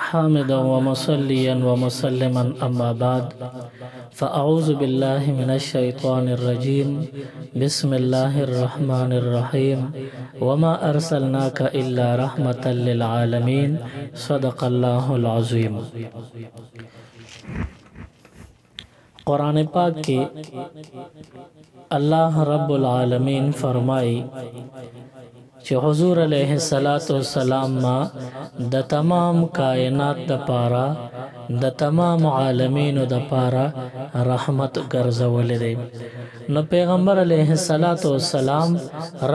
حامدا ومصليا ومسلما أما بعد فأعوذ بالله من الشيطان الرجيم بسم الله الرحمن الرحيم وما أرسلناك إلا رحمة للعالمين صدق الله العظيم. قرآن پاک کے اللہ رب العالمین فرمائی چې حضور علیہ السلام ما د تمام کائنات د پارا د تمام عالمین د پارا رحمت ګرځولې دی. نو پیغمبر علیہ السلام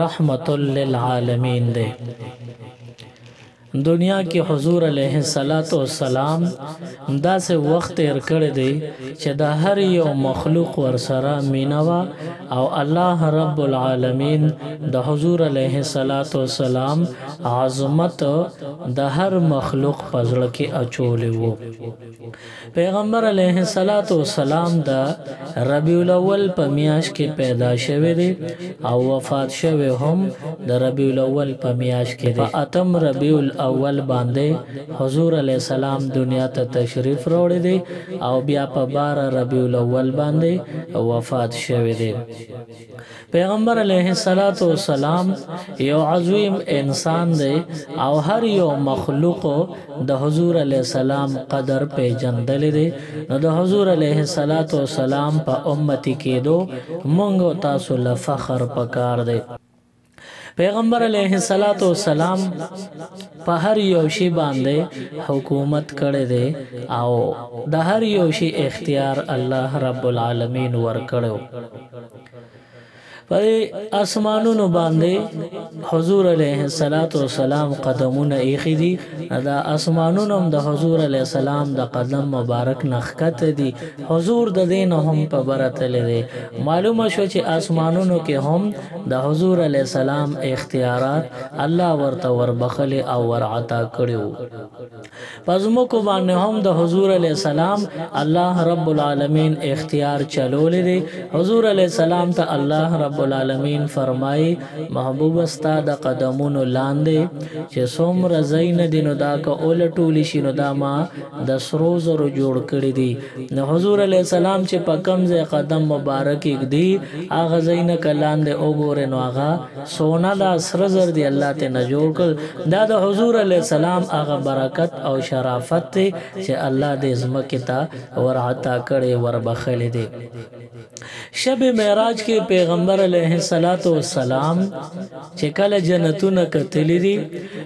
رحمت للعالمین دی. دنیا کی حضور علیہ السلام دا سے وقت تیر کړی دی چې د هر یو مخلوق ورسره مینوا او الله رب العالمین د حضور علیہ السلام عظمت د هر مخلوق پزړه کې اچولې وو. پیغمبر علیہ السلام د ربیع الاول په میاشت کې پیدا شوی دی او وفات شوی هم د ربیع الاول په میاشت کې دی. په اتم ربیع اول باندې حضور علیہ السلام دنیا ته تشریف راوړی دی او بیا په 12 ربیع الاول باندې وفات شوی دی. پیغمبر علیہ السلام یو عظیم انسان دی او هر یو مخلوق د حضور علیہ السلام قدر پیژندل دی. نو د حضور علیہ السلام په امتی کېدو مونږ تاسو له فخر پکار دی. پیغمبر علیہ السلام په هر یو شی باندې حکومت کړی دی او د هر یو شی اختیار الله رب العالمین ورکړو. په اسمانونو باندې حضور علیہ السلام قدمونه ایښي دي. دا اسمانونو هم د حضور علیہ السلام د قدم مبارک نخکت دي. حضور د دین هم په برتل دی. معلومه شو چې اسمانونو کې هم د حضور علیہ السلام اختیارات الله ورته وربخل او ورعطا کړو. پزموکو باندې هم د حضور علیہ السلام الله رب العالمین اختیار چلولې دی. حضور علیہ السلام ته الله رب العالمین فرمای محبوب استا د قدمونو لاندې چې څومره زین دینو دا که اولټول شي نو دا ما د سرو زرو جوړ کړی دي. نو حضور علیہ السلام چې په کوم ځای قدم مبارک کېږدي هغه زین کلاندې وګورئ نو هغه سونا دا سره زر دی الله ته نه جوړ کړ. دا د حضور علیہ السلام هغه برکت او شرافت دی چې الله دې ځمکې ته ورعطا کړی وربخلی دی. شب معراج کې پیغمبر علیہ السلام چې کله جنتونه کتلی دي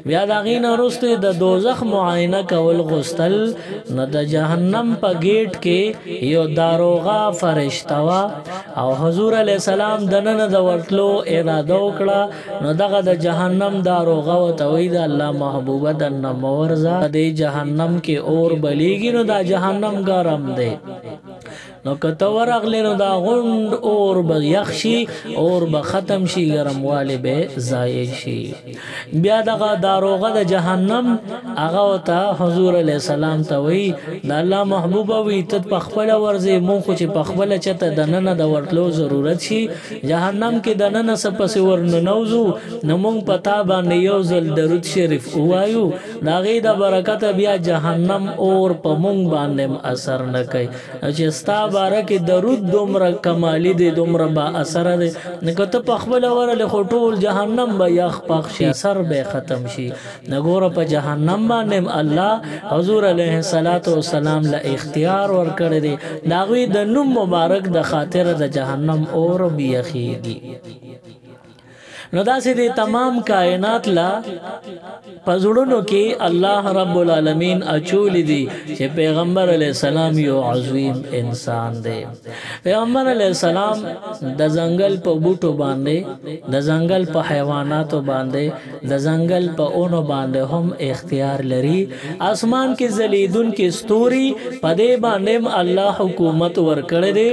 بیا د هغې نه وروسته د دوزخ معاینه کول غوښتل. نو د جهنم په گیټ کې یو داروغه فرشته وه او حضور علیہ السلام دننه د ورتلو اراده وکړه. نو دغه د جهنم داروغه ورته وایي د الله محبوبه دننه مه ورځه د جهنم کې اور بلیږي نو دا جهنم ګرم دی. نو کته ورغلی نو دا غوند اور به یخ شي اور به ختم شي ګرموالی به ضایع شي. بیا دغه داروغه د جهنم هغه ورته حضور علیہ السلام ته وایي د الله محبوبه وي ته پخپله ورځې مونږ خو چې پخپله چېرته دننه د ورتلو ضرورت شي جهنم کې دننه څه پسې ورننوځو نو مونږ په تا باندې یو ځل درود شریف ووایو د هغې د برکته بیا جهنم اور په مونږ باندې اثر نه کوي. چې ستا باره کې درود دومره کمالی دی دومره با اثره دی نو که ته پخپله ورلې خو ټول جهنم به یخ پخ شي سر به ختم شي. نو ګوره په جهنم باندې الله حضور علیہ السلام له اختیار ورکړی دی. د هغوی د نوم مبارک د خاطره د جهنم اور بیخیږي. نو داسې دی تمام کائنات لا پزړونو کې الله رب العالمین اچولی دی چې پیغمبر علیہ السلام یو عظیم انسان دی. پیغمبر علیہ السلام د ځنګل په بوټو باندې د ځنګل په حیواناتو باندې د ځنګل په اونو باندې هم اختیار لري. اسمان کې ځلیدون کې ستوري په دې باندې الله حکومت ورکړی دی.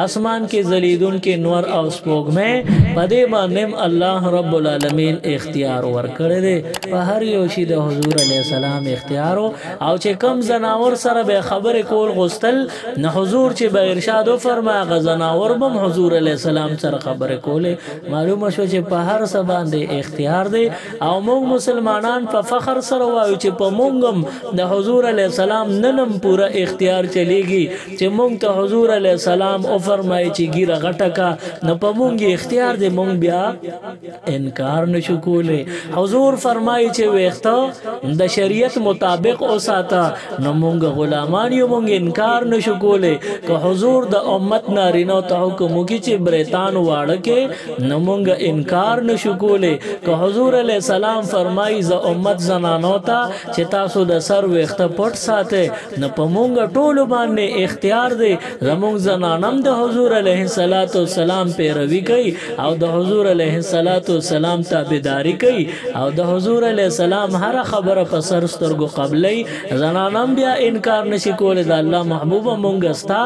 اسمان کې ځلیدون کې نور او سپوږمۍ په دې باندې الله الله رب العالمین اختیار ورکړی دی په هر یو شي د حضور علیه السلام اختیار او چې کم زناور سره به خبرې کول غوښتل نه حضور چې به ارشاد وفرمایي هغه زناور به حضور علیه السلام سره خبرې کولې معلومه شو چې په هر څه باندې اختیار دی او موږ مسلمانان په فخر سره وایو چې په موږ هم د حضور علیه السلام ننم پوره اختیار چلیږي چې موږ ته حضور علیه السلام وفرمایي چې ګیره غټه کا نه په موږ اختیار دی موږ بیا انکار نشو کولی حضور فرمایي چې ویښته د شریعت مطابق اوساته نو موږ غلامان یو موږ انکار نشو کولی که حضور د امت نارینه ته حکم وکړي چې بریتان واړه کې نو موږ انکار نشو کولی که حضور علیه السلام فرمایي ز امت زنانو ته چې تاسو د سر ویښته پټ ساتئ نو په موږ ټولو باندې اختیار دی زموږ زنانم د حضور علیه السلام پیروي کوي او د حضور علیه السلام تابعداري کوي او د حضور علیه السلام هر خبره په سر سترګو قبلي زنانم بیا انکار نشي کولی د الله محبوبه مونږ ستا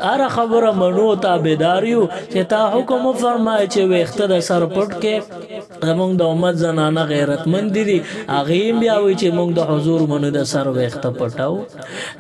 هر خبره منو تابعداریو چې تا حکم فرمایي چې ویښته د سر پټ کې زمونږ د امت زنانه غیرتمند دي هغې بیا وایي چې مونږ د حضور منو د سر ویښته پټو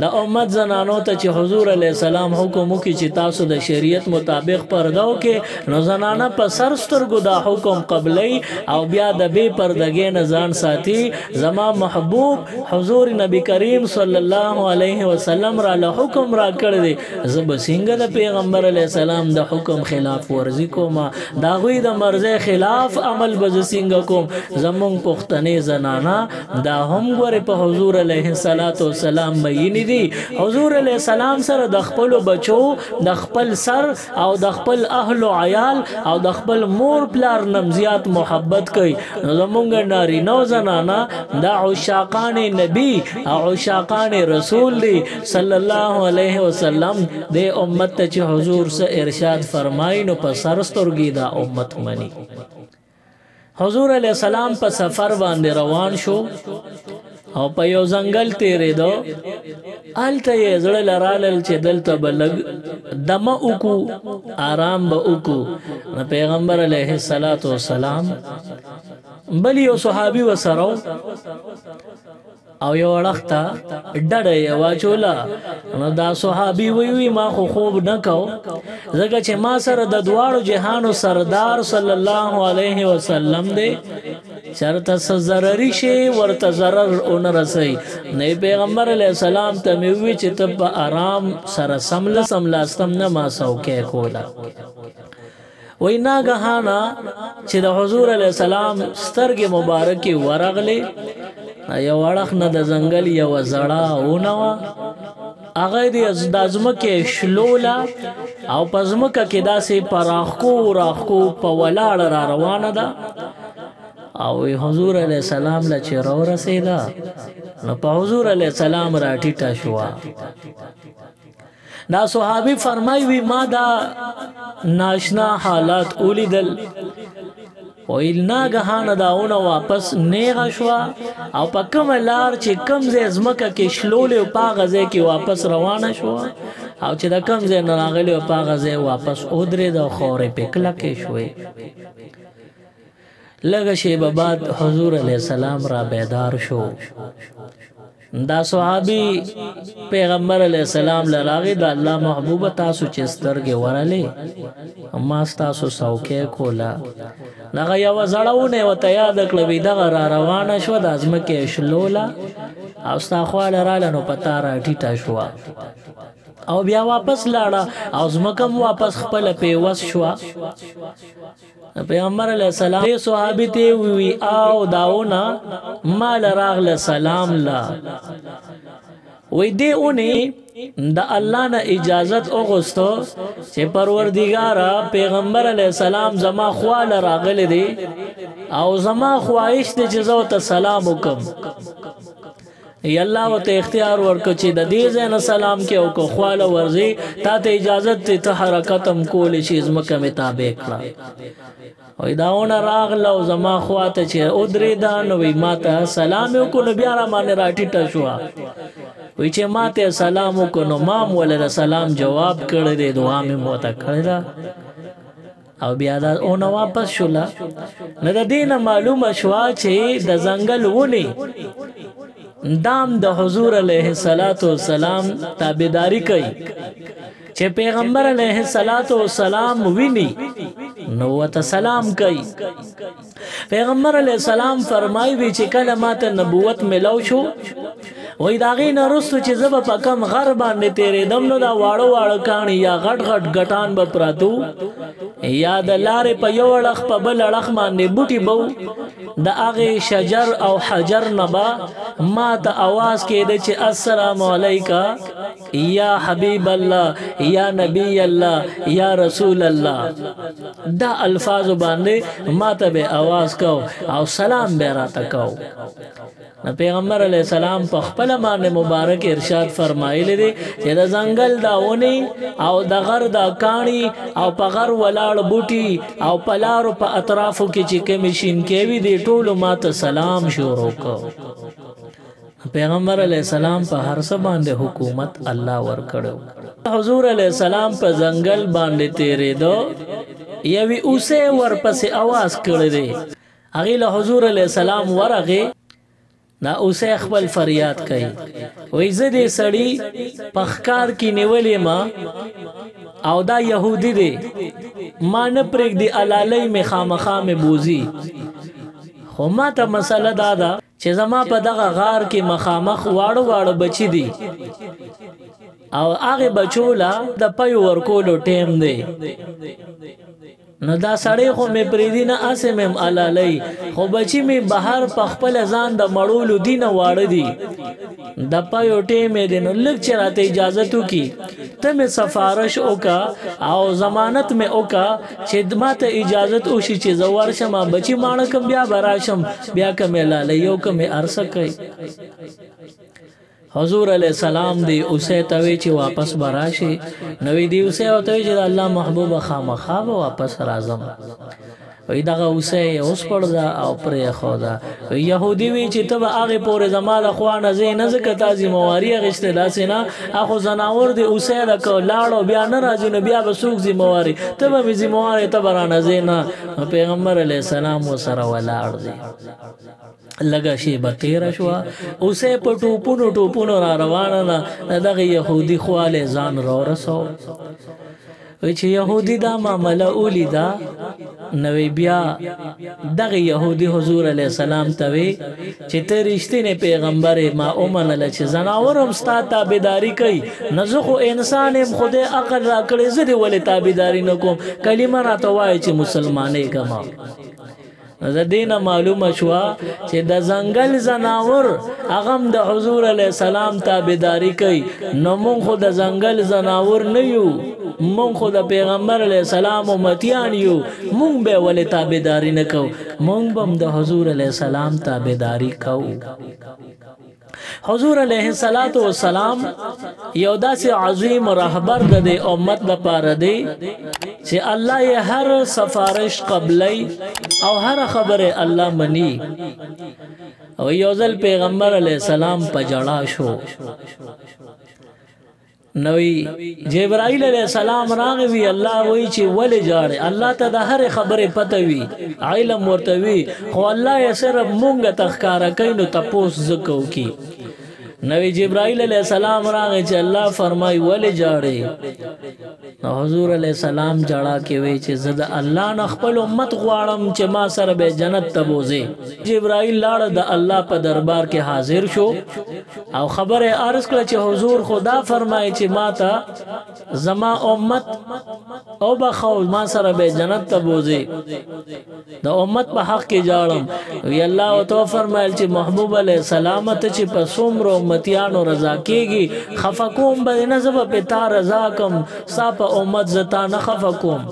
د امت زنانو ته چې حضور علیه السلام حکم وکړي چې تاسو د شریعت مطابق پرده وکړئ نو زنانه په سر سترګو دا حکم قبلی او بیا د بې پردګۍ نه ځان ساتي زما محبوب حضور نبی کریم صلی الله علیه وسلم را له حکم را کړی دی زه به څنګه د پیغمبر علیه السلام د حکم خلاف ورزي کوم د هغوی د مرضۍ خلاف عمل به زه څنګه کوم زمونږ پښتنې زنانه دا هم ګورې په حضور علیه السلام مینې دي حضور علیه السلام سره د خپلو بچو د خپل سر او د خپل اهل و عیال او د خپل مور پلار نم زیات محبت کوي نو زمونږ نارینه و زنانه دا عشاقان نبی او عشاقان رسول دی صلی الله علیه وسلم د امت ته چې حضور سره ارشاد فرمایي نو په سر سترګې دا امت مني حضور علیه السلام په سفر باندې روان شو او په یو ځنګل تېرېدو هلته یې زړه لرالل چې دلته به لږ دمه وکړو آرام به وکړو نو پیغمبر علیه السلام بل یو صحابي ورسره او یو اړخ ته ډډه یې واچوله نو دا صحابي وی ما خو خوب نه کو ځکه چې ما سره د دواړو جهانو سردار صلی الله علیه وسلم دی چرته څه ضرري شي ورته ضرر ونه رسوي نه پیغمبر علیه السلام ته مې وویل چې ته په آرام سره سملاستم نه ما څوکۍ کوله وی ناګهانه چې د حضور علیه السلام سترګې مبارکې ورغلې یو اړخ نه د ځنګل یوه زړه ونه وه هغه یې د ځمکې شلوله او په ځمکه کې داسې په راښکو په ولاړه را روانه ده او حضور علیه السلام له چې راورسېده نو په حضور علیه السلام را ټیټه شوه دا صحابي فرمایي وی ما دا ناشنا حالات ولیدل ویل ناګهانه دا ونه واپس نیغه شوه او په کومه لار چې کوم ځای ځمکه کې شلولې و په هغه ځای کې واپس روانه شوه او چې د کوم ځای نه راغلې و په هغه ځای واپس ودرېده او خاورې پې کلکې شوې لږه شیبه بعد حضور علیه السلام را بیدار شو دا صحابي پیغمبر علیه السلام لراغی دا الله محبوب تاسو چې سترګې ورلې ما ستاسو څوکۍ کوله دغه یوه زړهونه ورته یاده کړه وی دغه را روانه شوه د ځمکې شلوله او ستا خواله راله نو په تا را ټیټه شوه او بیا واپس لاړه او ځمکه هم واپس خپله پیوس شوه پیغمبر علیه السلام دې صحابي ته وی او داونه مال راغله سلام لا وی دې اونې د الله نه اجازت وغوښتو چې پروردګاره پیغمبر علیه السلام زما خواله راغلی دی او زما خواهش دی چې زه ورته سلام وکړم یا الله ورته اختیار ورکړه چې د دې ځای نه سلام کې او که خواله ورځي تا ته اجازت دی ته حرکت هم کولی شي ځمکه مې تابع کړه وی داونه راغله او زما خوا ته چې ودرېده نو وی ما ته سلام یې وکړو نو بیا را باندې را ټیټه شوه وی چې ما ته سلام وکړو نو ما هم ولې د سلام جواب کړی دی دعا مې ورته کړې ده او بیا دا اون واپس شولا. نه د دینه معلومه شوا چې د ځنګل ونی دام د حضور علیه السلام تابعداري کوي چې پیغمبر علیه السلام ویني نو ته سلام کوي. پیغمبر علیه السلام فرمایي چې کله ماته نبوت ملو شو وای دا غي نه رستو چې زب په کم غر باندې تیرې دم نو دا واړو واړو کانی یا غټ غټ غټان به پراتو یا د لارې په یو اړخ په بل اړخ باندې بوټي بو د هغه شجر او حجر نبا ما ته आवाज کېده چې السلام علیکا یا حبیب الله یا نبی الله یا رسول الله. دا الفاظ باندې ما ته به आवाज کو او سلام به راته کو. نو پیغمبر علیہ السلام په خپل باندې مبارک ارشاد فرمایلی دی چې د ځنګل دا ونی او د غر دا کانی او په غر ولاړ بوټي او په لارو په اطرافو کې چې کوم شین کېوي دی ټولو ماته سلام شروع کو. پیغمبر علیہ السلام په هر څه باندې حکومت الله ورکړو. حضور علیہ السلام په ځنګل باندې تیرېدو یوی اوسه ورپسې आवाज کړی دی. هغه له حضور علیہ السلام ورغه نا اوسه خپل فریاد کوي وای زه دې سړی پخکار کې نیولې ما او دا يهودي دی ما نه پرېږ دی علالۍ می خامخا می بوزي. خو ما ته مسله دا چې زما په دغه غار کې مخامخ واړو واړو بچی دي او هغه بچولا د پي ورکولو ټیم دی. نو دا سړی خو مې پریدي نه اسې مې علالۍ خو بچی مې بهر په خپل ځان د مړولو دي نه واړه دي د پایو ټیمې دی. نو لږ چې راته اجازت وکړي ته مې سفارش وکړه او ضمانت مې وکړه چې ما ته اجازت وشي چې زه ورشم بچی ماړه کم بیا به راشم بیا که مې علالۍ او که مې ارسه کوي. حضور علیہ السلام دی اوسه توی چې واپس براشي نوې دی اوسه او توی چې الله محبوب خامخا واپس راځم. وی دغه اوسه اوس پړدا او پرې خدا يهودي وی چې تب هغه پورې زماده خوانه زین زکه تازي مواري غشته داسنه اخو زناور دی اوسه د لاړو بیا نه راځي نو بیا به سوق زی مواري تب می زی مواري تبرانه زینا. پیغمبر علیہ السلام وسره ولاړ دی لگا شی بتیرا شو اوسه په ټوپونو را روانه نه دغه يهودي خواله ځان را رسو. وی چې يهودي دا معاملہ اولیدا نوې بیا دغه يهودي حضور علیہ السلام ته وی چې ته رښتینی پیغمبر ما اومنل چې زناورم ستا تابعداري کوي نه زه خو انسان يم خدای عقل را کړی زه دې ولې تابعداري نکوم کلمه راته وایي چې مسلمانې کما. د دینه معلومه شوا چې د ځنګل زناور اغم د حضور علیہ السلام تابعداري کوي نو مونږ خو د ځنګل زناور نه یو مونږ خو د پیغمبر علیہ السلام امتیان یو مونږ به ولې تابعداري نه کوو مونږ هم د حضور علیہ السلام تابعداري کوو. حضور علیہ السلام یو داسې عظیم رهبر د امت لپاره دی چې الله یې هر سفارش قبلی او هر خبره الله منی. او یو ځل پیغمبر علیہ السلام په جړا شو نوی جبرائیل علیہ السلام راغوی الله وی چې ولې جاړي الله ته د هر خبره پته وی علم ورته وی خو الله یې صرف مونږ ته ښکارا کوي نو تاسو زکو کی. نوی جبرائیل علیہ السلام راغی چې الله فرمای ولې جاړي نو حضور علیہ السلام جړا کې وی چې زه د الله نه خپل امت غواړم چې ما سره به جنت ته بوزي. جبرائیل لاړ د الله په دربار کې حاضر شو او خبره عرض کړه چې حضور خدا فرمای چې ما ته زما امت او بخو ما سره به جنت ته بوزي د امت په حق کې جاړم. وی الله او تو فرمایل چې محبوب علیہ السلام ته چې په څومره امتیانو رضا کېږي خفقوم به نه زب په تا رضا کوم صاحب امت زتا نه خفقوم.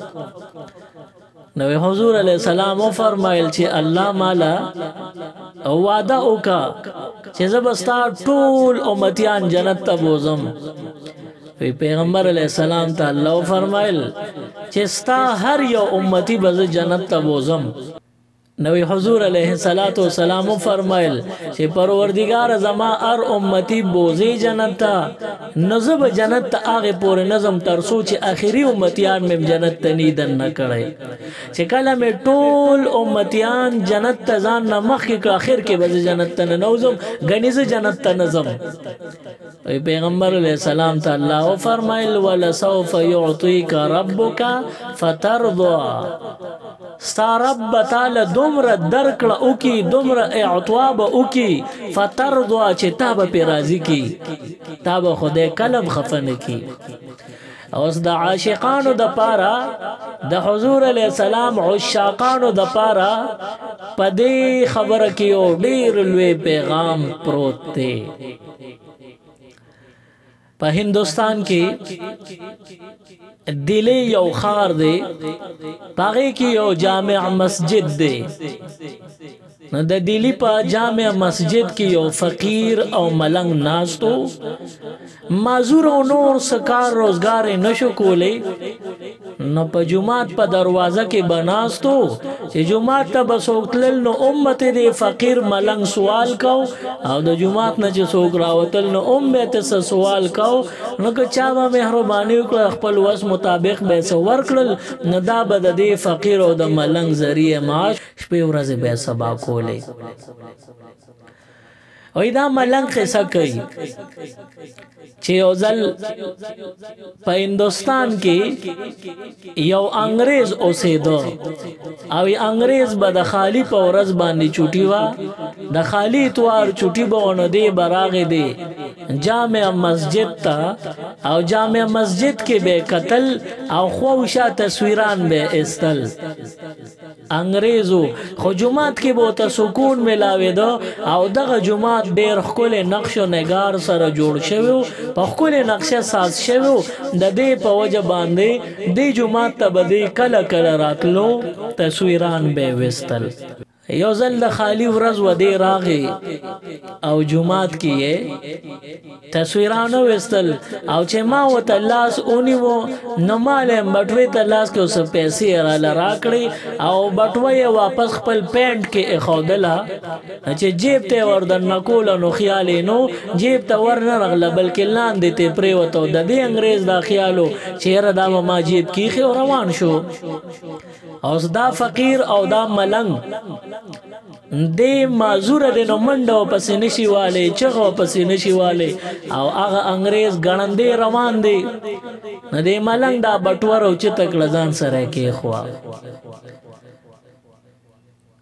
نو حضور علیہ السلام فرمایل چې الله مالا وعده وکا چې زبستا ټول امتیان جنت ته بوزم. وی پیغمبر علیہ السلام ته الله فرمایل چې ستا هر یو امتی به جنت ته بوزم. نوی حضور علیہ السلام فرمائل چې پروردگار زما ار امتی بوزی جنت تا نظب جنت تا آغی پور نظم ترسو چې آخری امتیان میں جنت تا نیدن نکڑے چې کلا میں ټول امتیان جنت تا زان نمخ کی آخر کے بز جنت تا نوزم گنیز جنت تا نظم پیغمبر علیہ السلام تا اللہ فرمائل وَلَسَوْفَ يُعْطِيكَ رَبُّكَ فَتَرْضَى ستا رب تعالی دمر درکڑا اوکی دمر اعطواب اوکی فترضا چه تاب پی رازی کی تاب خود کلب خفن کی اوس د عاشقانو د پارا د حضور علیہ السلام عشاقانو د پارا پدی خبر کیو ډیر لوی پیغام پروت تے په هندوستان کې دلی یو خار دی پاغی کی یو جامع مسجد دی د دلی په جامع مسجد کې یو فقیر او ملنګ ناستو معذور او نور سکار روزگار نشو کولی نو په جمعات په دروازه کې بناستو چې جمعات ته بسوکتل نو امت دی فقیر ملنګ سوال کو او د جمعات نه چې سوک راوتل نو امت ته سوال کو نو که چا به مهرباني وکړه خپل وس مطابق به سو ورکړل نو دا به د دې فقیر او د ملنګ ذریعہ معاش شپې ورځې به سبا کولی او دا ملنګ قصه کوي چې یو ځل په هندوستان کې یو انګریز اوسېدو او انګریز به د خالی په ورځ باندې چوټي وا د خالی اتوار چوټي به ونه دی براغې دی جامع مسجد تا او جامع مسجد کې به قتل او خوشا تصویران به استل انګریزو خو جمعات کې به ته سکون ملاوي دو او دغه جمعات ډېر ښکلی نقش و نگار سره جوړ شوی په ښکلی نقشه ساز شوی د دې په وجه باندې دې جمعات ته به دې کله کله راتلو تصویران به وستل یو ځل د خالی ورځ و دې راغی او جمعات کې تصویرانو وستل او چې ما وته لاس اونیو نو مال بټوي ته لاس کې اوس پیسې را لراکړي او بټوي واپس خپل پینټ کې اخودلا چې جیب ته وردن نکول نو خیال نو جیب ته ورنه رغله بلکې لاندې ته پرې وته د دې انګريز دا خیالو چیرې دا ما جیب کې خو روان شو او دا فقیر او دا ملنګ دې معذور دې نو منډو پسې نشي والے چغو پسې نشي والے او هغه انګريز غړندې روان دي نه دې ملنګ دا بټور او چې تکړه ځان سره کې خوا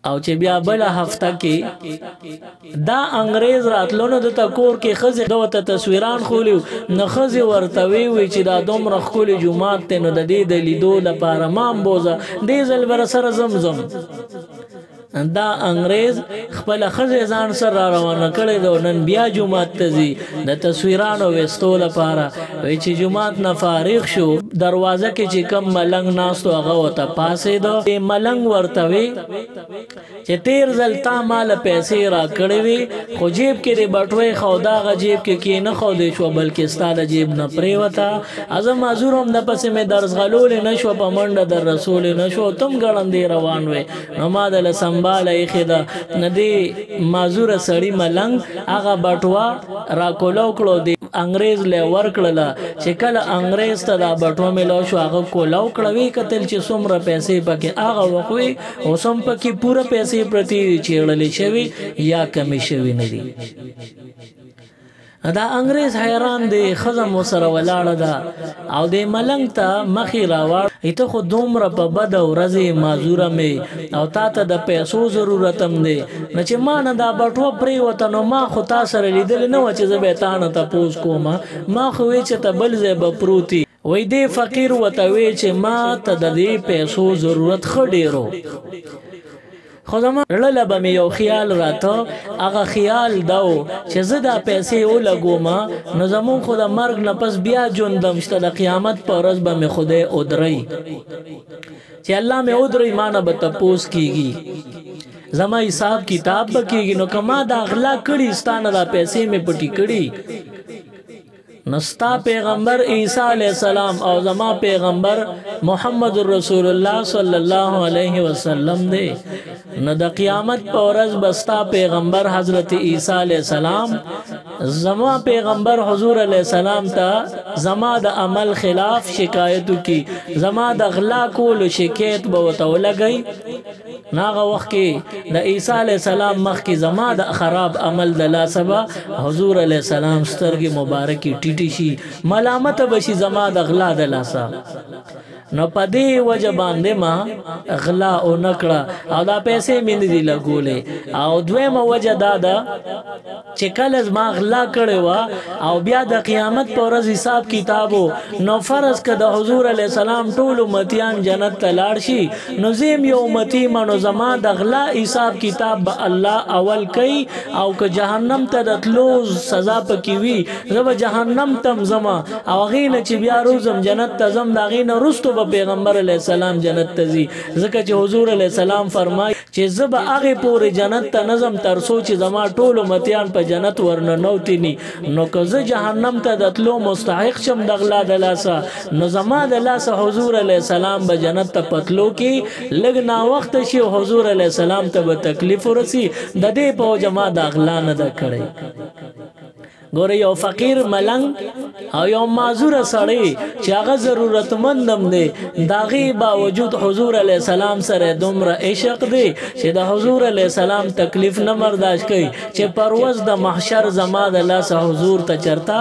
او چې بیا بل هفته کې دا انګريز راتلو نو د تکور کې خزه دوته تصویران خولیو نه خزه ورته وی چې دا دومره خولي جمعات ته نو د دې د لیدو لپاره مام بوزه دې زل بر سره زمزم دا انګريز خپل خزه ځان سره روانه کړي دو نن بیا جمعات ته زی د تصویرانو وستو لپاره وی چې جمعات نه فارغ شو دروازه کې چې کم ملنګ ناستو هغه وته پاسې دو ملنګ ورته وی چې تیر ځل تا مال پیسې را کړې وي خو جیب کې د بټوي خودا غجیب کې نه خو دې شو بلکې ستاده جیب نه پرې وتا اعظم معذور هم د پسې مې درس غلول نه شو په منډه در رسول نه شو تم ګړندې روان وې نو ما د سنباله خدا ندی معذور سړی ملنګ هغه بټوا را کولو کړو دی انګريز له ورکړه چې کله انګريز ته دا بټو ملو شو هغه کولو کړوي کتل چې څومره پیسې پکې هغه وقوي او سم پکې پوره پیسې پرتی چیرلې شوی یا کمی شوی نه دي دا انګريز حیران دی خزم سره ولاړه دا او د ملنګ ته مخې راوړ ایته خو دومره په بد ورځې معذوره مې او تا ته د پیسو ضرورت هم دی نه چې ما نه دا بټو پرې وته نو ما خو تا سره لیدل نه و چې زه به تا نه تپوس کوم ما خو وی چې ته بل ځای به پروتي وای دې فقیر وته وی چې ما ته د دې پیسو ضرورت خډېرو خو زما رړله به مې یو خیال راته هغه خیال داو چې زه دا پیسې ولګوم نو زمون خو د مرګ نه پس بیا ژوندم شته د قیامت په ورځ به مې خدای ودرئ چې الله مې ودرئ ما نه به تپوس کیږي زما حساب کتاب به کیږي نو که ما دا غلا کړي ستانه دا پیسې مې پټي کړي نستا پیغمبر عیسی علیہ السلام او زما پیغمبر محمد رسول الله صلی الله علیه وسلم دی. نو د قیامت په ورځ بستا پیغمبر حضرت عیسی علیہ السلام زما پیغمبر حضور علیہ السلام ته زما د عمل خلاف شکایت کی، زما د غلا کول شکایت به وته ولګي. ناغه وخت کې د عیسی علیہ السلام مخ کې زما د خراب عمل د لاسبا حضور علیہ السلام سترګې مبارکي ټیټی شي، ملامت بشي زما د غلا د لاسا. نو پدې وجه باندې ما غلا او نکړه او دا پیسې مين دي لګولې. او دویمه وجه دا ده چې کله ما غلا کړې و او بیا د قیامت پر ورځ حساب کتابو نو فرض ک د حضور علی السلام ټول امتیان جنت ته لاړ شي، نو زم یو امتی منو زما د غلا حساب کتاب به الله اول کوي او که جهنم ته د تلو سزا پکې وي زب جهنم تم زما او غینه چې بیا روزم جنت ته زم دا غینه رستو پیغمبر علیہ السلام جنت تزي. ځکه چې حضور علیہ السلام فرمای چې زب هغه پورې جنت ته نظم تر سوچ زما ټول امتیان په جنت ورنه نوتینی، نو که زه جهنم ته دتلو مستحق شم د غلا د لاسه، نو زما د لاسه حضور علیہ السلام به جنت ته پتلو کې لګ نا وخت شي، حضور علیہ السلام ته به تکلیف ورسی. د دې په جما د غلا نه د کړي. ګوره یو فقیر ملنګ او یو معذور سړی چې هغه ضرورتمندم دی، داغي باوجود حضور علیہ السلام سره دومره عشق دی چې د حضور علیہ السلام تکلیف نه برداشت کوي چې پرواز د محشر زما د لاسه حضور ته چرتا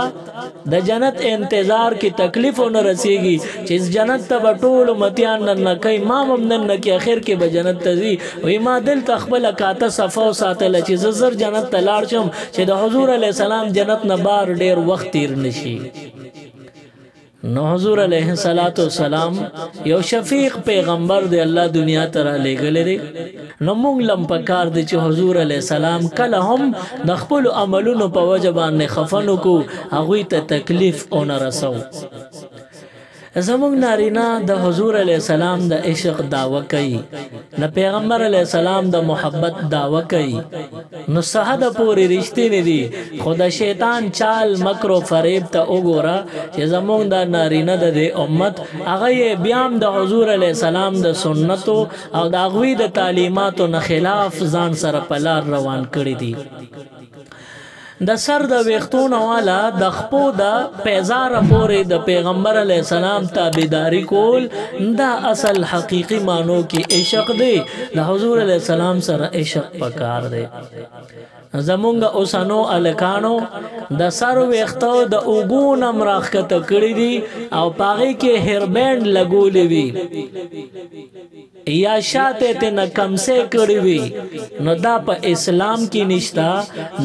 د جنت انتظار کی تکلیف نه رسیږي چې جنت ته ټول متیان نه کوي، ما هم نن کې اخر کې به جنت ته ځي. وی ما دل تخبل کاته صفو ساتل چې زر جنت ته لاړ شم چې د حضور علیہ السلام جنت نه بار ډیر وخت تیر نشي. نو حضور علیہ الصلوۃ والسلام یو شفیق پیغمبر دی، الله دنیا ته را لېږلی دی. نو موږ لم پکار دی چې حضور علیہ السلام کله هم د خپل عملونو په وجه باندې خفن کو هغوی ته تکلیف اون رسو. زموږ نارینا د حضور علیہ السلام د عشق دعوه کوي، د پیغمبر علیہ السلام د محبت دعوه کوي، نو صحد پوری رښتینی دي. خو د شیطان چال مکر و فریب ته وګوره چې زموږ د نارینه د امت هغه بیان د حضور علیہ السلام د سنتو او د هغوی د تعلیماتو نه خلاف ځان سره په لار روان کړي دي. د سر د ویختونو والا د خپو د پیزار پورې د پیغمبر علیہ السلام تابعداري کول دا اصل حقیقی معنو کې عشق دی. د حضور علیہ السلام سره عشق پکار دی. زمونږ اوسانو الکانو د سر ویختو د اوګون امراخ کته کړی دي او پاغي کې هیربند لګولې وي یا شاته ته نه کمسه کړی وي، نو دا په اسلام کې نشتا،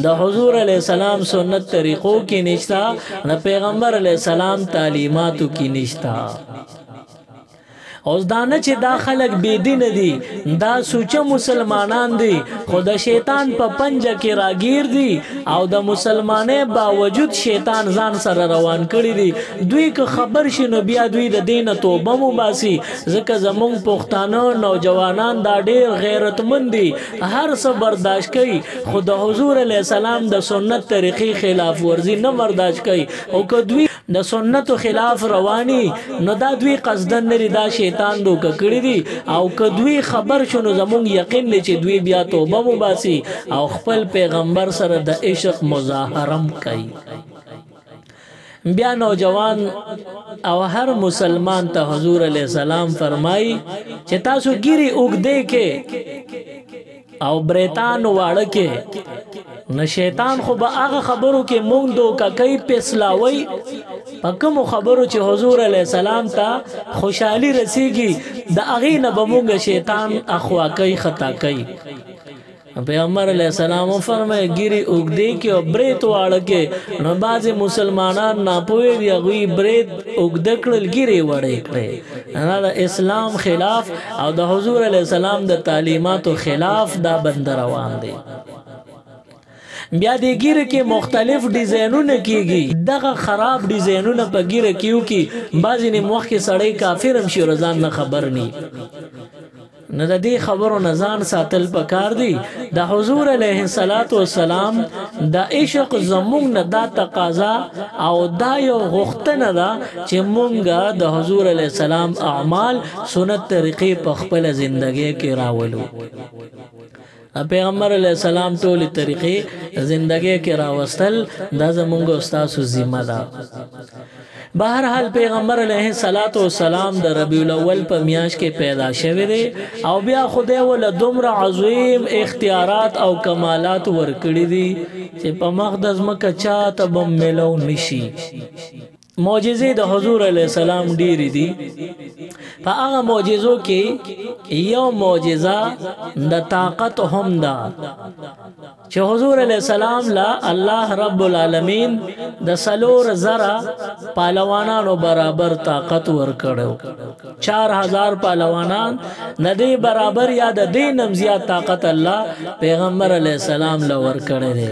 د حضور علیہ السلام سنت طریقو کې نشتا، د پیغمبر علیہ السلام تعلیماتو کې نشتا. اوس دانه چې دا خلق بی دین دي، دا سوچه مسلمانان دي، خو د شیطان په پنجه کې راگیر دي او د مسلمانې باوجود شیطان ځان سره روان کړي دي. دوی که خبر شي نو بیا دوی د دین توبه مباسي. ځکه زمونږ پښتانه نوجوانان دا ډیر غیرتمند دي، هر څه برداشت کوي، خو د حضور علیہ السلام د سنت طریقې خلاف ورزي نه برداشت کوي. او که دوی د سنتو خلاف رواني نو دا دوی قصدن لري، دا شیطان دوکه کړی دي. او که دوی خبر شونو زمونږ یقین دی چې دوی بیا توبه مباسي او خپل پیغمبر سره د عشق مظاهرم کوي. بیا نوجوان او هر مسلمان ته حضور علیہ السلام فرمای چې تاسو ګيري اوګدې کې او بریتان واړه کې نه شیطان خو به هغه خبرو کې مونږ دوکه کوي پسلاوي په کوم خبرو چې حضور علیہ السلام ته خوشحالي رسیږي د هغې نه به مونږ شیطان اخوا کوي خطا کوي. پیغمبر علیہ السلام فرمائے گیری اگدے کے اور بریت واڑ کے نو بعض مسلمانان ناپوئے دی اگوی بریت اگدکڑل گیری وڑے کرے. دا اسلام خلاف او دا حضور علیہ السلام دا تعلیمات و خلاف دا بند روان دے. بیا دی گیر کې مختلف ډیزاینونه کیږي، دغه خراب ډیزاینونه په گیر کیو کی بعضی نه مخ کې سړی کافر هم شي رضان نه خبر ني. نه د دې خبرو نه ځان ساتل پکار دی. د حضور علیه السلام د عشق زمونږ نه دا تقاضا او دا یو غوښتنه ده چې مونږ د حضور علیه السلام اعمال سنت طریقې په خپل زندګۍ کې راولو. پیغمبر علیه السلام ټولې طریقې زندګۍ کې راوستل دا زمونږ او ستاسو ذمه ده. بهرحال پیغمبر علیه السلام د ربیع الاول په میاشت کې پیدا شوی دی او بیا خدای ول دومره عظیم اختیارات او کمالات ورکړي دي چې په مقدس مکه چاته بم ملو نشي. معجزې د حضور علیه السلام ډېرې دي. په هغه معجزو کې یو معجزه د طاقت هم ده چې حضور علیه السلام لا الله رب العالمین د 4,000 پهلوانانو برابر طاقت ورکړو. 4,000 پهلوانان د دې برابر یا د دې نم زیات طاقت الله پیغمبر علیه السلام له ورکړی دی.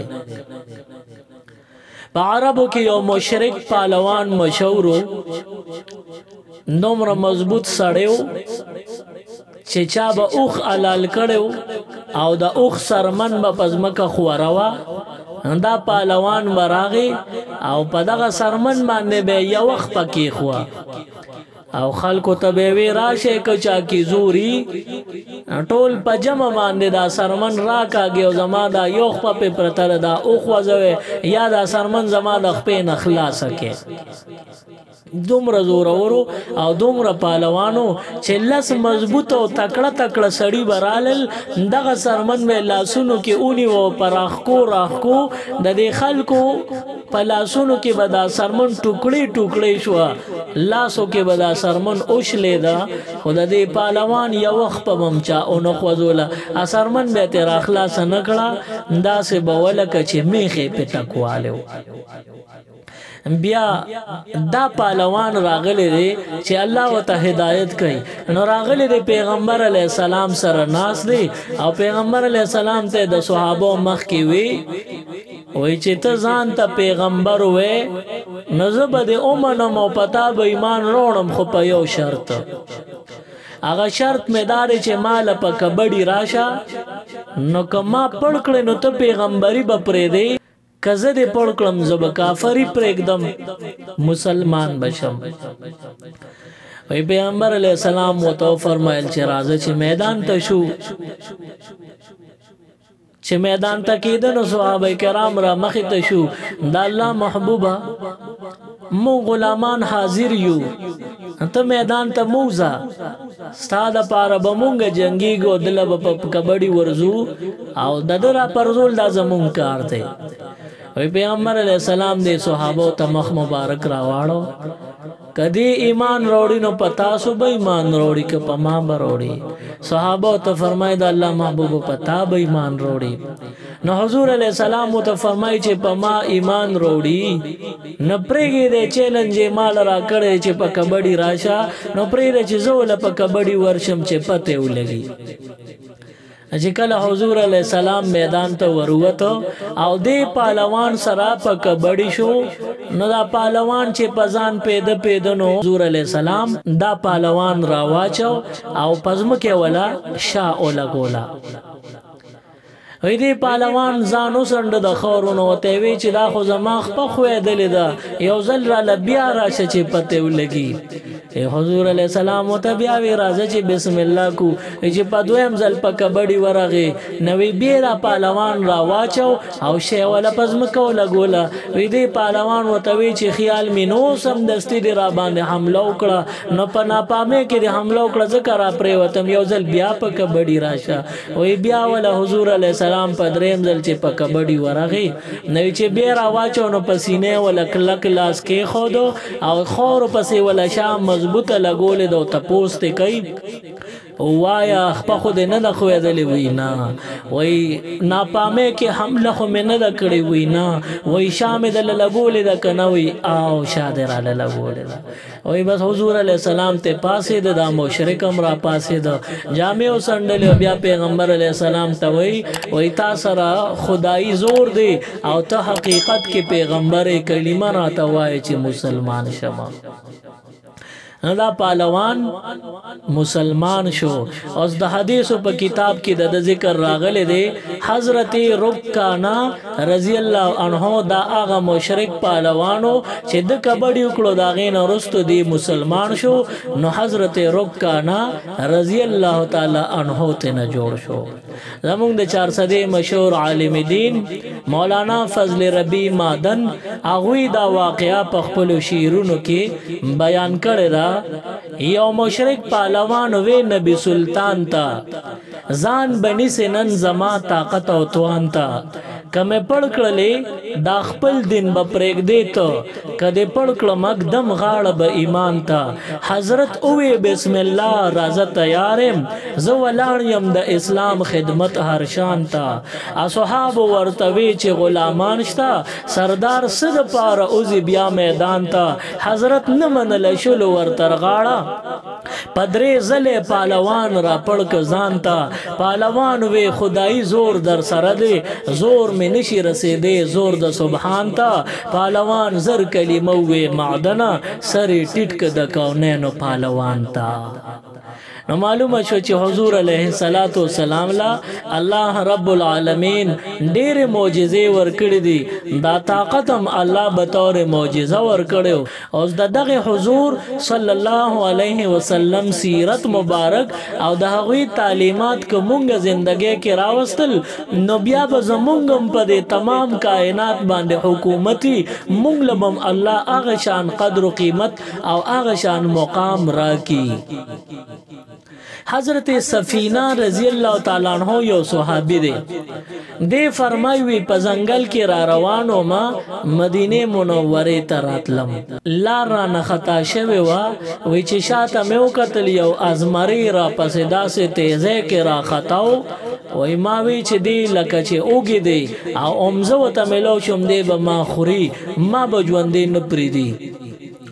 په عربو کې یو مشرک پهلوان مشهورو دومره مضبوط سړیو چې چا به اوخ حلال کړو او د اوخ سرمن به په ځمکه خوروا. دا پهلوان براغي او په دغه سرمن باندې به یو وخت پکې خوا او خلکو ته به وی راشه کچا کی زوري ټول په جمع باندې دا سرمن راکاږي او زما دا یو خپ په پرتر دا او خوځوي یا دا سرمن زما د خپې نه خلاص کې. دومره زور ورو او دومره پهلوانو چې لس مضبوط او تکړه تکړه سړی برالل دغه سرمن مې لاسونو کې اونی و پراخکو راخکو د دې خلکو په لاسونو کې به دا سرمن ټوکړي ټوکړي شو لاسو کې به دا سرمن اوشلې دا خو د دې پهلوان یو وخت په ممچا او نو خوځوله سرمن به تر اخلاص نه کړه دا سه بولکه چې میخه په تکوالو. بیا دا پهلوان راغلی دی چې الله وته هدایت کوي نو راغلی دی پیغمبر علیه السلام سره ناس دی او پیغمبر علیه السلام ته د صحابه مخ کې وی چې ته ځان ته پیغمبر وې نو زه به د اومنم او پتا به ایمان وروړم خو په یو شرط. هغه شرط مې دا دی چې مال په کبډي راشه نو که ما پړ کړې نو ته پیغمبري به پرېږدې کزه دې پړ کړم زه به کافري پرېږدم مسلمان بشم. وی پیغمبر علیه السلام ورته فرمایل چې راځه چې میدان ته شو. چې میدان ته کېده نو صحابه کرام را مخې ته شو د الله محبوبه مو غلامان حاضر یو ته میدان ته موزه ستا دپاره به مونږ جنګېږو دله به په کبډي ورځو او د ده را پرځول دا زمونږ کار دی. وی پیغمبر علیه السلام دې صحابو ته مخ مبارک راواړو کدی ایمان روړی نو پتا سو به ایمان روړی که پما بروړی. صحابه ته فرمای دا الله محبوب پتا به ایمان روړی نو حضور علیہ السلام ته فرمای چې پما ایمان روړی نه پرېږي دې چیلنج مال را کړې چې په کبډي راشه نو پرېږي چې زول په کبډي ورشم چې پته ولګي. چې کله حضور علیہ السلام میدان ته وروته او دې پهلوان سره په کبډي شو نو دا پهلوان چې پزان پیدا نو حضور علیہ السلام دا پهلوان راواچو او پزمکه ولا شاه اوله ګولا. وی دې پهلوان ځانو سند د خورونو ته وی چې دا خو زما خپل خوې دلې دا یو ځل را لبیا راشه چې پته ولګي. حضور علیہ السلام ته بیا وی راځه چې بسم الله کو چې په دویم ځل په کبډي ورغه نوې بیره پهلوان را واچو او شی ولا پزمکو لګولا. وی دې پهلوان وته وی چې خیال مينو سم دستی دی را باندې حمله وکړه نو په ناپامه کې د حمله وکړه ذکر را پرې وتم یو ځل بیا په کبډي راشه. وی بیا ولا حضور علیہ السلام په دریم ځل چې په کبډي ورغه نو چې بیا را واچو نو پسینه ولا کلک لاس کې خودو او خور پسې ولا شام مضبوطه لګولې دو تپوس ته کوي وایا خپل خود نه د خوېدلې وی نه وای ناپامه کې حمله خو مې نه د کړې وی نه وای شام د لګولې د کنوي او شادر علی لګولې وای بس حضور علی السلام ته پاسې د مشرک امر پاسې د جامع وسندل بیا پیغمبر علی السلام ته وای تا سره خدای زور دی او ته حقیقت کې پیغمبر کلمه راته وای چې مسلمان شمه. نو دا پهلوان مسلمان شو. اوس د حدیثو په کتاب کې د ذکر راغلی دی حضرت رکانہ رضی الله عنه دا هغه مشرک پهلوانو چې د کبډي وکړو دا غین ورستو دی مسلمان شو. نو حضرت رکانہ رضی الله تعالی عنه ته نه جوړ شو. زمونږ د 400 مشهور عالم دین مولانا فضل ربیع مادن هغوی دا واقعا په خپل شعرونو کې بیان کړی دا. یو مشرک پهلوان وی نبی سلطان تا ځان بنی سنن زما طاقت او توان تا کمه پړ کړلې دا خپل دین به پرېږدې ته کده پړ کړم اقدم غاړه به ایمان ته. حضرت اوې بسم الله راځه تیارم زه ولاړ یم د اسلام خدمت هر شان ته. اصحاب ورته وی چې غلامان شته سردار صد پاره اوزی بیا میدان ته. حضرت نه منل شلو ورتر غاړه پدری زله پهلوان را پړک ځان ته. پهلوان وی خدای زور در سره دی زور می نشي رسیدې زور د سبحان ته. پهلوان زر کلمه وی معدنه سری ټیټک د کونینو پهلوان ته. نو معلومه شو چې حضور علیه السلام لا الله رب العالمین ډېر معجزې ورکړي دي. دا طاقت هم الله بطور معجزه ورکړو. او دغه حضور صلی الله علیه وسلم سیرت مبارک او د هغوی تعلیمات که مونږ زندګۍ کې راوستل نو بیا به زمونږ په دې تمام کائنات باندې حکومتي مونږ لبم الله هغه شان قدر و قیمت او هغه شان مقام راکی. حضرت سفینہ رضی اللہ تعالی عنہ یو صحابی دی. دی فرمایوی په ځنګل کې را روانو ما مدینه منوره ته راتلم. لار را نه خطا شوی وا وی چې شاته مې وکتل یو ازمری را پسې داسې تیزه کې را خطاو. وی ما وی چې دی لکه چې اوږې دی او امزه ورته میلاو شم دی به ما خوري ما به ژوندی نه پرېږدي.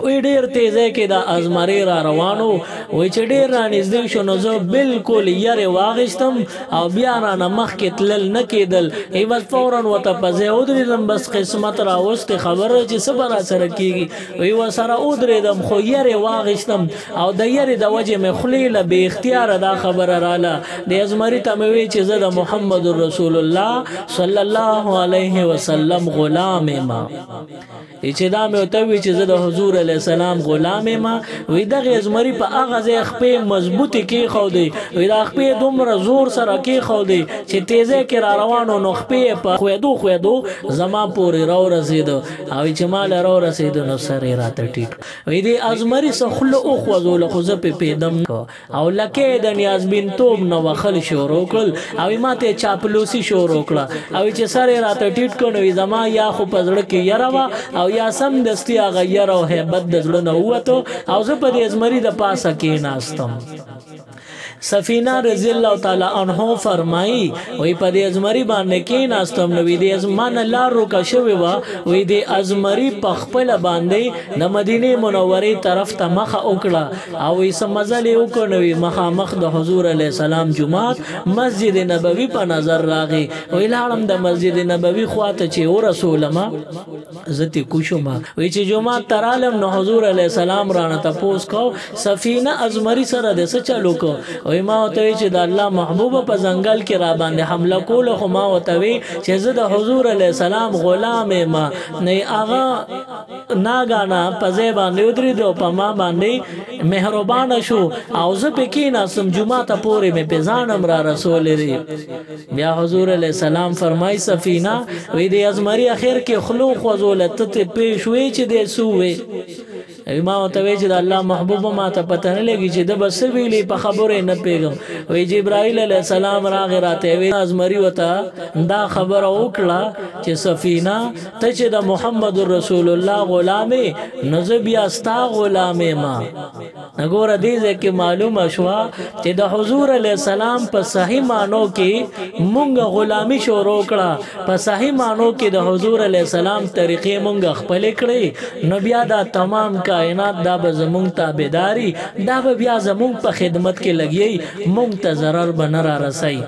وی ډیر تیزه کې دا ازمری را روانو. وی چې ډیر را نږدې شو نو زه بالکل یری واغشتم او بیا را نه مخکې تلل نه کېدل. ای بس فورا ورته په ځای ودرېدم بس قسمت راوستې خبره چې څه به راسره کېږي. وی ورسره ودرېدم خو یری واغشتم او د یری د وجې مې خولې له بې اختیاره دا خبره راله. د ازمري ته مې وی چې زه د محمد رسول الله صلی الله علیه وسلم غلام یم. چې دا مې ورته وی چې زه د حضور علیه السلام غلام ما. وی دغه ازمری په هغه ځای خپې مضبوطې کېښودې. وی دا خپې دومره زور سره کېښودې چې تیزه کې را روانو نو خپې په خوېدو زما پورې راورسېده. او چې ما له راورسېده نو سر یې راته ټیټ. وی دې ازمري څه خوله وخوځوله خو زه پې پیدم او لکې د نیازبینتوب نه وخل شروع کړل. او ما ته چاپلوسي شروع کړه. او چې سر یې راته ټیټ کړ نو زما یا خو په زړه کې یره وه او یا سم دستي هغه یره او هیبت د زړه نه ووتو او زه په دې ازمري د پاسه کېناستم. سفینہ رضی اللہ تعالی عنہ فرمائی وی په دې ازمری باندې کېناستم نو وی دې ازمان لار روکه شوې وه. وی دې ازمری په خپله باندې د مدینې منورې طرف ته مخه وکړه او وی څه مزل یې وکړ نو وی مخامخ د حضور علیه السلام جومات مسجد نبوي په نظر راغی. وی لاړم د مسجد نبوي خواته چې ورسولم زه ترې کوشم. وی چې جومات ته رالم نو حضور علیه السلام رانه تپوس کو سفینہ ازمری سره د څه چلو کو. وی ما ورته وی چې د الله محبوب په ځنګل کې را باندې حمله کوله خو ما ورته وی چې زه د حضور علیه السلام غلام یم. نه هغه ناګانه په ځای باندې ودرېد او په ما باندې مهربانه شو او زه پې کېناستم جوماته پورې مې پې ځانم را رسولی دی. بیا حضور علیه السلام فرمای سفینہ وی د ازمري اخر کې خلو خوځوله ته ترې پېښ وی چې دی څه وی. ما ورته وی چې د الله محبوب ما ته پته نه لګي چې د به څه ویلي په خبرې نه پوهېږم. وی جبرائیل علیه السلام راغی راته وی ازمري ورته دا خبره وکړه چې سفینہ ته چې د محمد رسول الله غلام یې نو زه بیا ستا غلام یم. نګوره دې ځای کې معلومه شوه چې د حضور علیه السلام په صحیح معنو کې مونږ غلامي شروع کړه. په صحیح معنو کې د حضور علیه السلام طریقې مونږ خپلې کړې نو بیا دا تمام کائنات دا به زمونږ تابعداري دا به بیا زمونږ په خدمت کې لګي مونږ ته ضرر به نه را رسوي.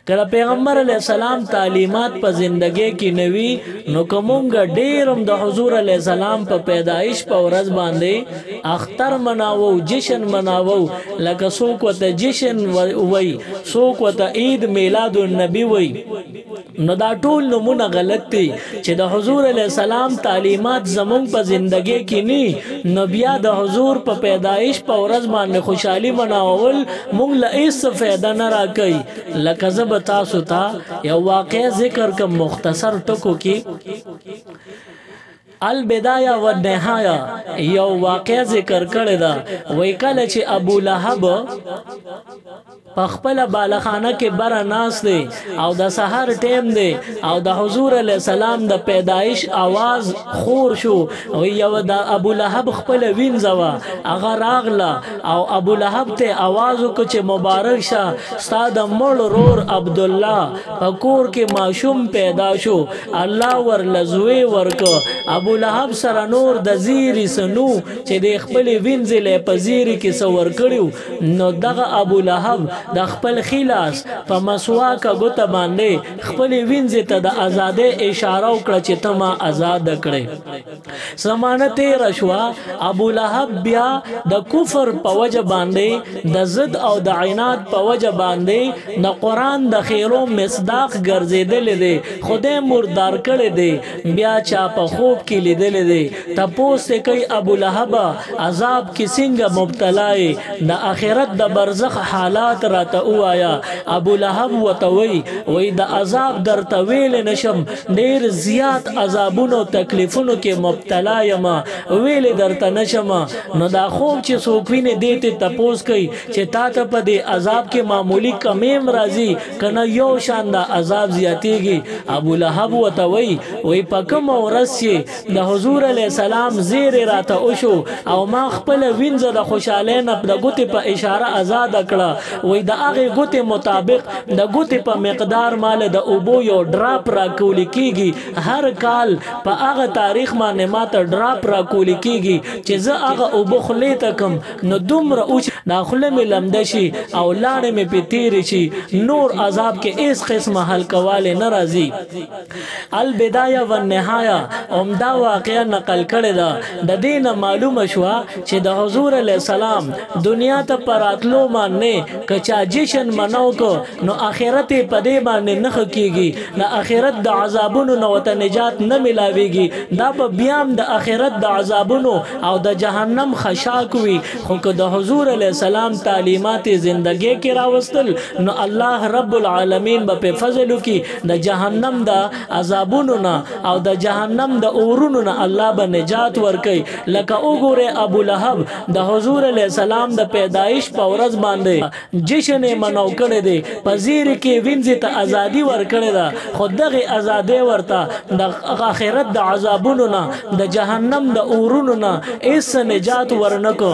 کله پیغمبر علیہ السلام تعلیمات په زندګۍ کې نوي نو کومګه ډیرم د حضور علیہ السلام په پیدایش په ورځ باندې اختر مناوو جشن مناوو لکه څوک ته جشن وای څوک ته عید میلاد النبی وای نو دا ټول نمونه غلط دي چې د حضور علیہ السلام تعلیمات زمونږ په زندګۍ کې ني نو بیا د حضور په پیدایش په ورځ باندې خوشحالي مناول مونږ له هیڅ فایده نه راکوي لکه زه به تاسو ته یو واقع ذکر کوم مختصر ټکو کې البدایه و نهایه یو واقع ذکر کړی دا وای کله چې ابو لهب په خپل بالخانه کې بره ناست دی او د سحر ټیم دی او د حضور علیہ السلام د پیدایش आवाज خور شو او یو د ابو لهب خپل وینځوا هغه راغله او ابو لهب ته आवाज وکړ چې مبارک شه ستا د مړ رور عبد الله په کور کې ماشوم پیدا شو الله ور لزوي ورک ابو لهب سره نور د زیری سنو چې د خپل وینځلې په زیری کې سور کړیو نو دغه ابو لهب د خپل خلاص په مسواک غوته باندې خپل وینځ ته د آزادې اشاره وکړه چې ته ما آزاد کړې سمانت رشوا ابو لهب بیا د کفر په وجه باندې د ضد او د عناد په وجه باندې د قران د خیرو مصداق ګرځیدل دي خدای مردار کړي دي بیا چا په خوب کې لیدل دي تاسو کوي ابو لهب عذاب کې څنګه مبتلا د آخرت د برزخ حالات راته وایا ابو لهب وتوي وای د عذاب درته ویل نشم ډیر زیات عذابونو تکلیفونو کې مبتلا یم ویل درته نشم نو دا خوب چې څوک ویني دیته تپوس کوي چې تا ته په دې عذاب کې معمولی کمیم راځي کنه یو شان د عذاب زیاتیږي ابو لهب وتوي وای پکم ورسې د حضور علی السلام زیر راته اوشو او ما خپل وینځه د خوشاله نه د ګوتې په اشاره آزاد کړه وای د هغه ګوتې مطابق د ګوتې په مقدار مال د اوبو یو ډراپ را کول کیږي هر کال په هغه تاریخ باندې ماته ډراپ را کول کیږي چې زه هغه اوبو خلې تکم نو دومره اوچ داخله می لمده شي او لاړې می پتیر شي نور عذاب کې اس قسم حل کواله ناراضي البدایه و نهایه عمده واقعا نقل کړی دا د دین معلومه شو چې د حضور علی السلام دنیا ته پراتلو باندې کچا جشن مناو کو نو آخرت په دې باندې نخ کیږي د آخرت د عذابونو نو ته نجات نه ملاويږي دا په بیان د آخرت د عذابونو او د جهنم خشاک وي خو که د حضور علی السلام تعلیمات زندگی کې راوستل نو الله رب العالمین په فضل کې د جهنم د عذابونو نه او د جهنم د اورونو نه الله به نجات ورکي لکه وګوره ابو لهب د حضور علی السلام د پیدایش په ورځ باندې جشن مناو کړی دی پذیر کې وینځ ته ازادي ور کړی دا خود دغه ازادي ورته د آخرت د عذابونو نه د جهنم د اورونو نه ایس نجات ورنکو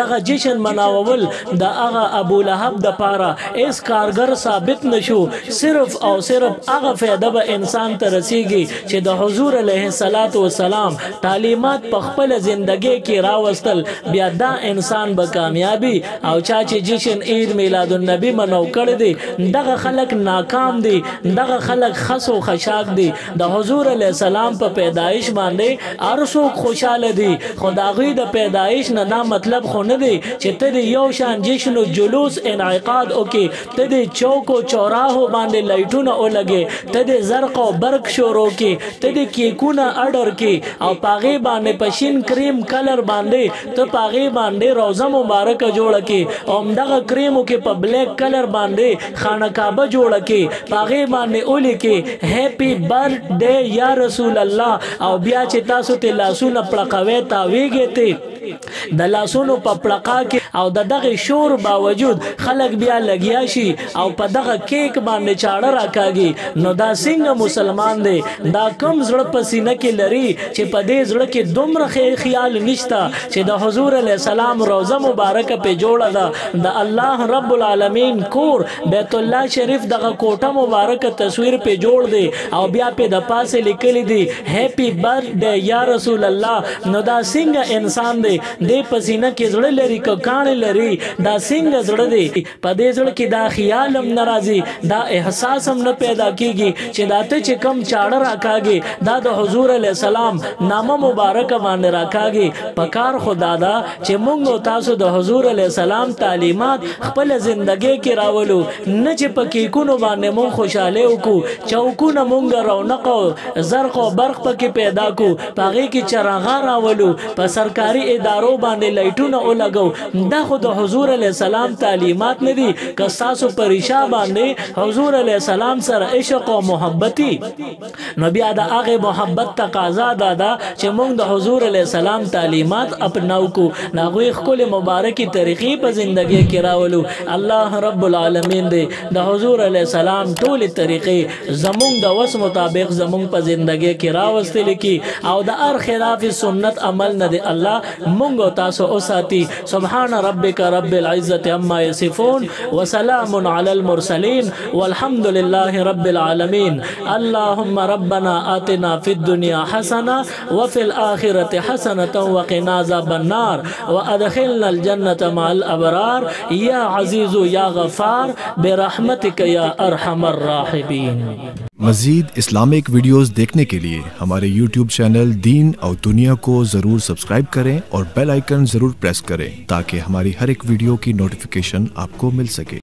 دغه جشن مناول د هغه ابو لهب د پاره ایس کارګر ثابت نشو صرف او صرف هغه فائدہ به انسان ته رسیږي چې د حضور علیه السلام تعلیمات په خپل ژوندۍ کې راوستل بیا دا انسان به کامیابی او چا چې جشن عید میلاد النبی منو کړی دی دغه خلک ناکام دي دغه خلک خسو خشاک دي د حضور علیه السلام په پیدایش باندې ارسو خوشاله دي خدای د پیدایش نه دا مطلب خو نه دی چې ته یو شان جشن او جلوس انعقاد وکي ته چوک او چوراهو باندې لایټونه ولګي ته زرق او برق شروع کی ته کیکونه اډر کی او پاغي باندې پشین کریم کلر باندې ته پاغي باندې روزه مبارک جوړ کی او دغه کریمو کې په بلیک کلر باندې خانه کعبه جوړ کې پاغه باندې اولی کې هپی برثډے یا رسول الله او بیا چې تاسو ته لاسونه پړقوي تاویږي ته د لاسونو په پړقا کې او دغه شور باوجود خلک بیا لګیا شي او په دغه کیک باندې چاړه راکاږي نو دا څنګه مسلمان دی دا کم زړه پسینه کې لري چې په دې زړه کې دومره خیال نشتا چې د حضور علی السلام روزه مبارک په جوړه ده د الله رب العالمین کور بیت الله شریف دغه کوټه مبارک تصویر په جوړ دی او بیا په د پاسه لیکلی دی هپی برثډے یا رسول الله نو دا څنګه انسان دی دې پسینه کې زړه لري که کاڼې لري دا څنګه زړه دی په دې زړه کې دا خیال هم نه راځي دا احساس هم نه پیدا کېږي چې دا ته چې کم چاړه راکاږي دا د حضور علیه السلام نامه مبارکه باندې راکاږي پکار خو دا ده چې موږ او تاسو د حضور علیه السلام تعلیمات خپل زندګۍ کې راولو نه چې په کیکونو باندې موږ خوشحالي وکړو چوکونه موږ رونق او زرق او برق پکې پیدا کو په هغې کې چراغا راولو په سرکاري ادارو باندې لایټونه ولګو دا خو د حضور علیه السلام تعلیمات نه دي که ستاسو په ریښه باندې حضور علیه السلام سره عشق او محبتي نو بیا د هغې محبت تقاضا دا ده چې موږ د حضور علیه السلام تعلیمات اپناو کو د هغوی ښکلې مبارکې طریقې په زندګۍ کې راولو الله رب العالمین دی د حضور علیه السلام ټولې طریقې زمونږ د وس مطابق زمونږ په زندګۍ کې راوستلې کی او د هر خلاف سنت عمل نه دی الله مونږ او تاسو وساتي سبحان ربک رب العزة عما یصفون وسلام علی المرسلین والحمد لله رب العالمین اللهم ربنا آتنا فی الدنیا حسنة وفي الآخرة حسنة وقنا عذاب النار وادخلنا الجنة مع الأبرار یا عزیز یا غفار برحمتک یا ارحم الراحمین۔ مزید اسلامک ویڈیوز دیکھنے کے لیے ہمارے یوٹیوب چینل دین او دنیا کو ضرور سبسکرائب کریں اور بیل آئیکن ضرور پریس کریں تاکہ ہماری ہر ایک ویڈیو کی نوٹیفیکیشن آپ کو مل سکے۔